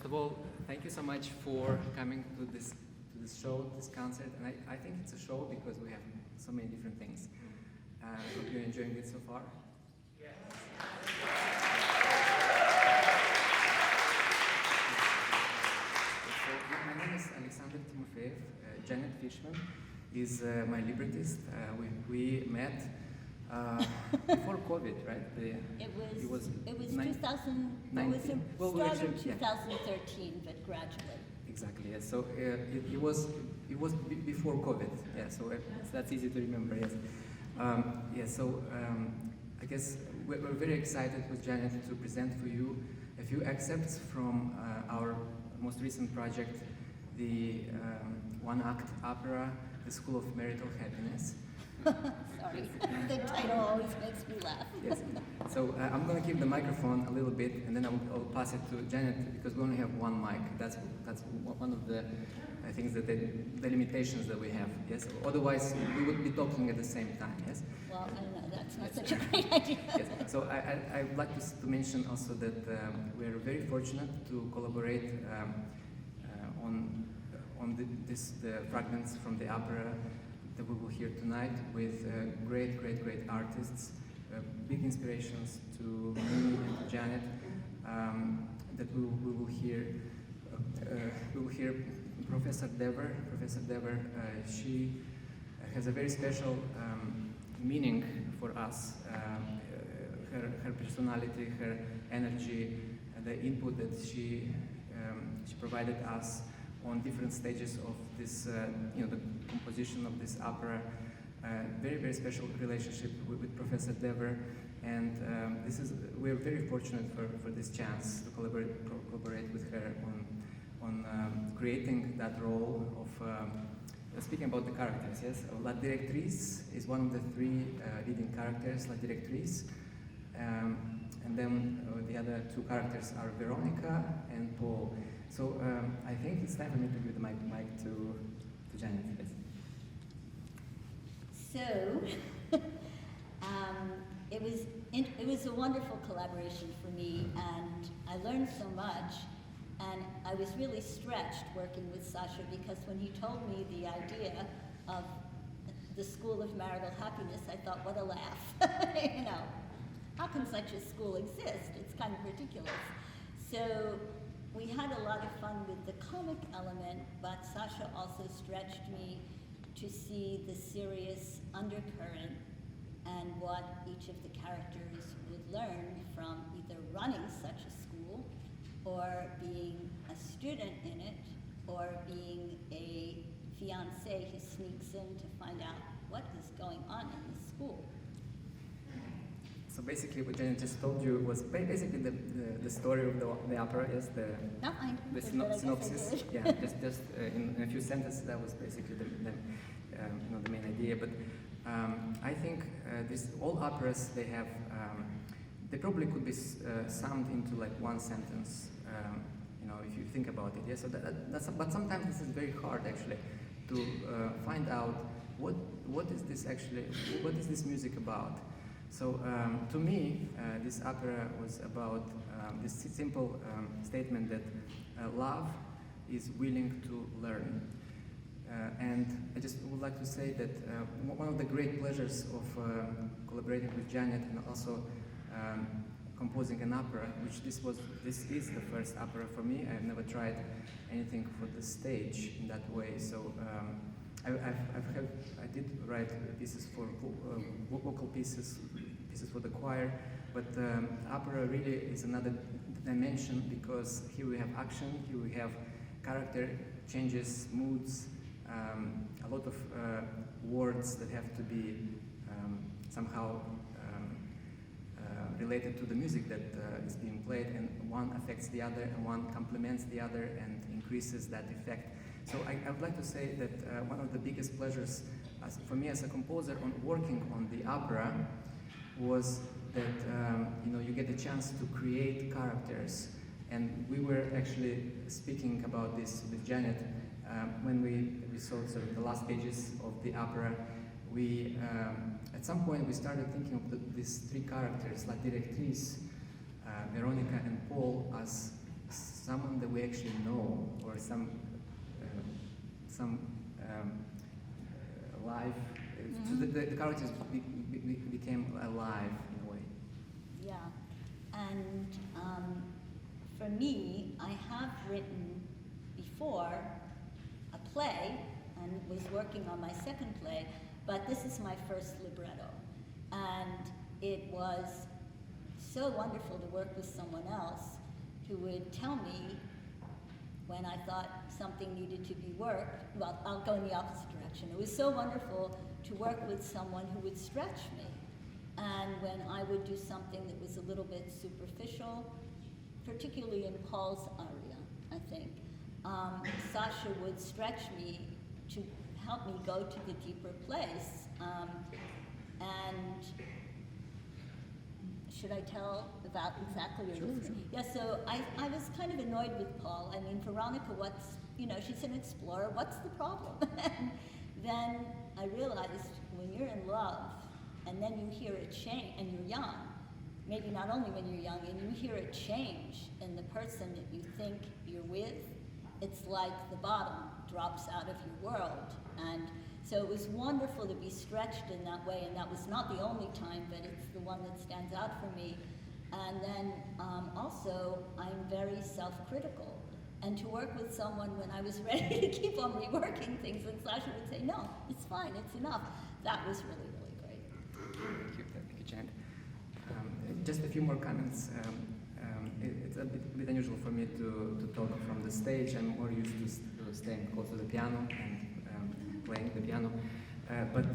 First of all, thank you so much for coming to this show, this concert. And I think it's a show because we have so many different things. Hope you're enjoying it so far. Yes. So, my name is Alexander Timofeev. Janet Fishman is my librettist. We met before COVID, right? It was 2013, but gradually. Exactly. Yes. So it was before COVID. Yeah. So that's easy to remember. Yes. So I guess we're very excited with Janet to present for you a few excerpts from our most recent project, the one-act opera, The School of Marital Happiness. Sorry, the title always makes me laugh. Yes. So I'm going to give the microphone a little bit, and then I'll pass it to Janet because we only have one mic. That's one of the things that the limitations that we have. Yes. Otherwise, we would be talking at the same time. Yes. Well, I don't know. That's not such a great idea. Yes. So I would like to mention also that we are very fortunate to collaborate on the fragments from the opera that we will hear tonight with great artists, big inspirations to me and to Janet. That we will hear. We will hear Professor Dever. Professor Dever, she has a very special meaning for us. Her personality, her energy, the input that she provided us on different stages of this, the composition of this opera. Very special relationship with Professor Dever, and we're very fortunate for this chance to collaborate with her on creating that role of speaking about the characters. Yes, La Directrice is one of the three leading characters, La Directrice, and then the other two characters are Veronica and Paul. So I think it's time for me to give the mic to Janet. Yes. So it was a wonderful collaboration for me, and I learned so much. And I was really stretched working with Sasha because when he told me the idea of the School of Marital Happiness, I thought, what a laugh. How can such a school exist? It's kind of ridiculous. So we had a lot of fun with the comic element, but Sasha also stretched me to see the serious undercurrent and what each of the characters would learn from either running such a school, or being a student in it, or being a fiancé who sneaks in to find out what is going on in the school. So basically what Janet just told you was basically the story of the opera, yes? The synopsis. Yeah, just in a few sentences, that was basically the main idea. But I think all operas, they have, they probably could be summed into like one sentence, if you think about it. Yeah? So but sometimes this is very hard actually to find out what is this music about. So to me, this opera was about this simple statement that love is willing to learn. And I just would like to say that one of the great pleasures of collaborating with Janet and also composing an opera, which this is the first opera for me. I've never tried anything for the stage in that way. So I did write pieces for vocal pieces for the choir, but opera really is another dimension because here we have action, here we have character changes, moods, a lot of words that have to be somehow related to the music that is being played, and one affects the other, and one complements the other and increases that effect. So I would like to say that one of the biggest pleasures for me as a composer on working on the opera was that you get a chance to create characters, and we were actually speaking about this with Janet when we saw sort of the last pages of the opera. We at some point we started thinking of these three characters, La Directrice, Veronica, and Paul, as someone that we actually know, or some life. So the characters became alive in a way. Yeah, and for me, I have written before a play and was working on my second play, but this is my first libretto. And it was so wonderful to work with someone else who would tell me when I thought something needed to be worked. Well, I'll go in the opposite direction. It was so wonderful to work with someone who would stretch me. And when I would do something that was a little bit superficial, particularly in Paul's aria, I think, Sasha would stretch me to help me go to the deeper place. And should I tell about exactly what it is? Sure. Yeah, so I was kind of annoyed with Paul. I mean, Veronica, she's an explorer, what's the problem? And then I realized when you're in love, and then you hear a change, and you're young, maybe not only when you're young, and you hear a change in the person that you think you're with, it's like the bottom drops out of your world. And so it was wonderful to be stretched in that way, and that was not the only time, but it's the one that stands out for me. And then also, I'm very self-critical. And to work with someone when I was ready to keep on reworking things, and Sasha would say, no, it's fine, it's enough. That was really, really great. Thank you, Janet. Just a few more comments. It's a bit unusual for me to talk from the stage. I'm more used to staying close to the piano and playing the piano. But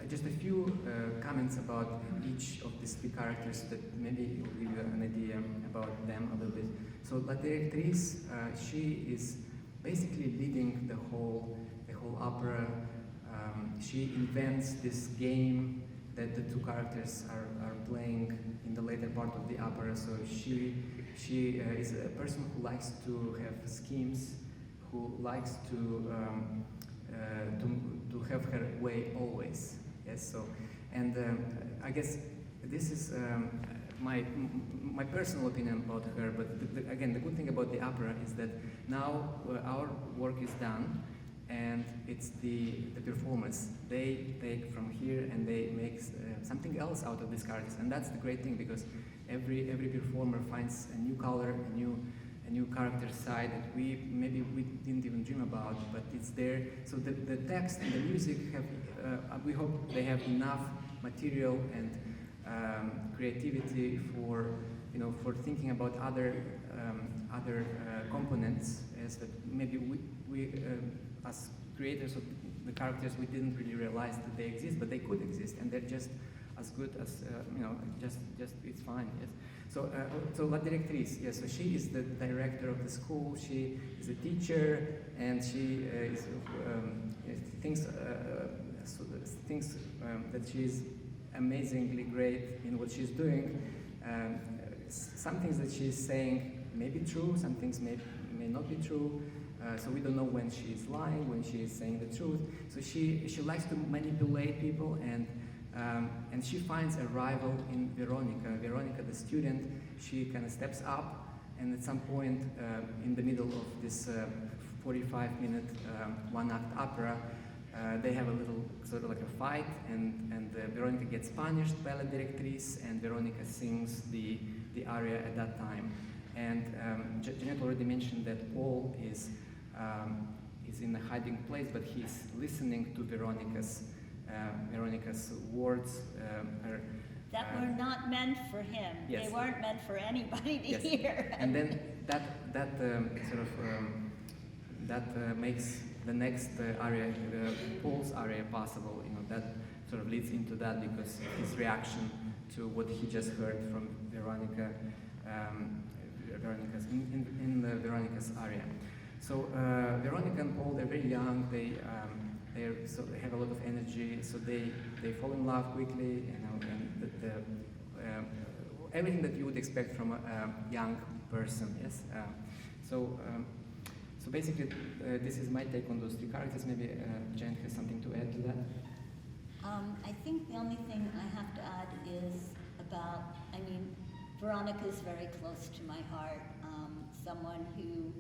just a few comments about each of these three characters that maybe will give you an idea about them a little bit. So La Directrice, she is basically leading the whole opera. She invents this game that the two characters are playing in the later part of the opera. So she is a person who likes to have schemes, who likes to have her way always. Yes. So, and I guess this is my personal opinion about her. But again, the good thing about the opera is that now our work is done. And it's the performers. They take from here and they make something else out of these characters, and that's the great thing, because every performer finds a new color, a new character side that we didn't even dream about, but it's there. So the text and the music have, we hope they have enough material and creativity for thinking about other components, as that maybe we as creators of the characters, we didn't really realize that they exist, but they could exist, and they're just as good as, just it's fine, yes. So La Directrice, yes, so she is the director of the school, she is a teacher, and she thinks that she's amazingly great in what she's doing. Some things that she's saying may be true, some things may not be true. So we don't know when she's lying, when she is saying the truth. So she likes to manipulate people, and she finds a rival in Veronica. Veronica, the student, she kind of steps up, and at some point in the middle of this 45-minute one-act opera, they have a little sort of like a fight, and Veronica gets punished by La Directrice, and Veronica sings the aria at that time. And Janet already mentioned that Paul is in a hiding place, but he's listening to Veronica's words. That were not meant for him. Yes. They weren't meant for anybody to Yes. hear. And then that makes the next aria, Paul's aria, possible. That sort of leads into that, because his reaction to what he just heard from Veronica. Veronica's aria. So Veronica and Paul, they're very young. They have a lot of energy. So they fall in love quickly. And everything that you would expect from a young person. Yes. So basically, this is my take on those three characters. Maybe Jen has something to add to that. I think the only thing I have to add is about, Veronica is very close to my heart. Someone who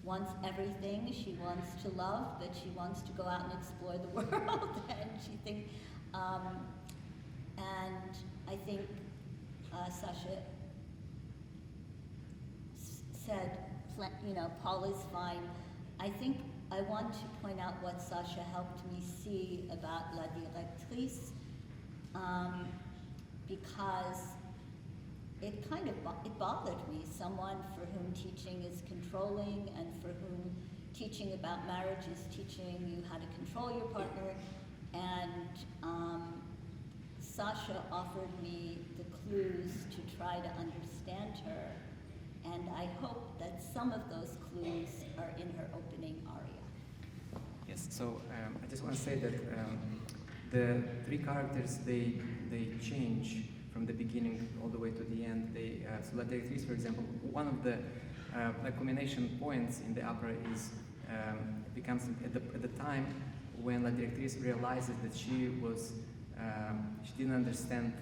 wants everything. She wants to love, but she wants to go out and explore the world. And she thinks, and I think Sasha said, you know, Paul is fine. I think I want to point out what Sasha helped me see about La Directrice, because it kind of it bothered me. Someone for whom teaching is controlling, and for whom teaching about marriage is teaching you how to control your partner. And Sasha offered me the clues to try to understand her, and I hope that some of those clues are in her opening aria. Yes. So I just want to say that the three characters they change from the beginning all the way to the end. So La Directrice, for example, one of the culmination points in the opera is becomes at the time when La Directrice realizes that she didn't understand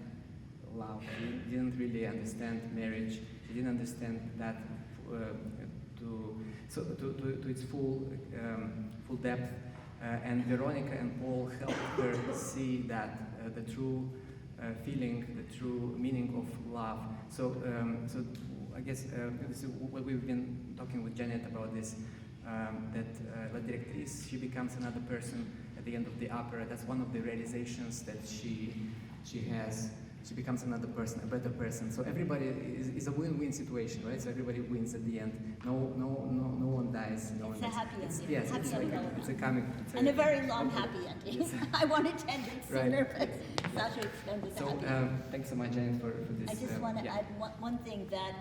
love, she didn't really understand marriage, she didn't understand that to its full depth, and Veronica and Paul helped her see that the true feeling, the true meaning of love. So I guess this is what we've been talking with Janet about this, that La Directrice, she becomes another person at the end of the opera. That's one of the realizations that she has. She becomes another person, a better person. So everybody is a win-win situation, right? So everybody wins at the end. No one dies. It's a happy ending. Yes, it's a comic. And a very long happy ending. Yes. I wanted to end it sooner, Right. but Sasha extended the So happy ending. thanks so much, Janet, for this. I just want to yeah. add one thing, that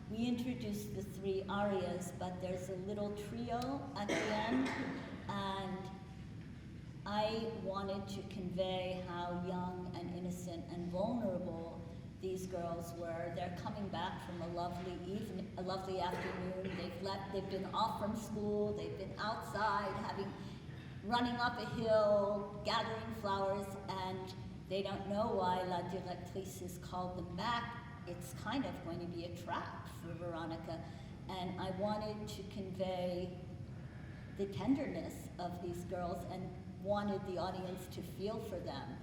we introduced the three arias, but there's a little trio at the end, and I wanted to convey how young and innocent and vulnerable these girls were. They're coming back from a lovely afternoon. They've been off from school, they've been outside, running up a hill, gathering flowers, and they don't know why La Directrice has called them back. It's kind of going to be a trap for Veronica. And I wanted to convey the tenderness of these girls and wanted the audience to feel for them.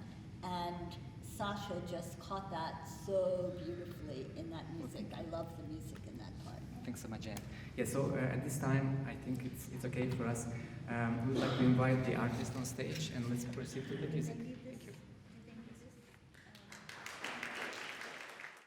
And Sasha just caught that so beautifully in that music. I love the music in that part. Thanks so much, Jen. Yeah, so at this time, I think it's okay for us. We would like to invite the artist on stage, and let's proceed with the music. Thank you.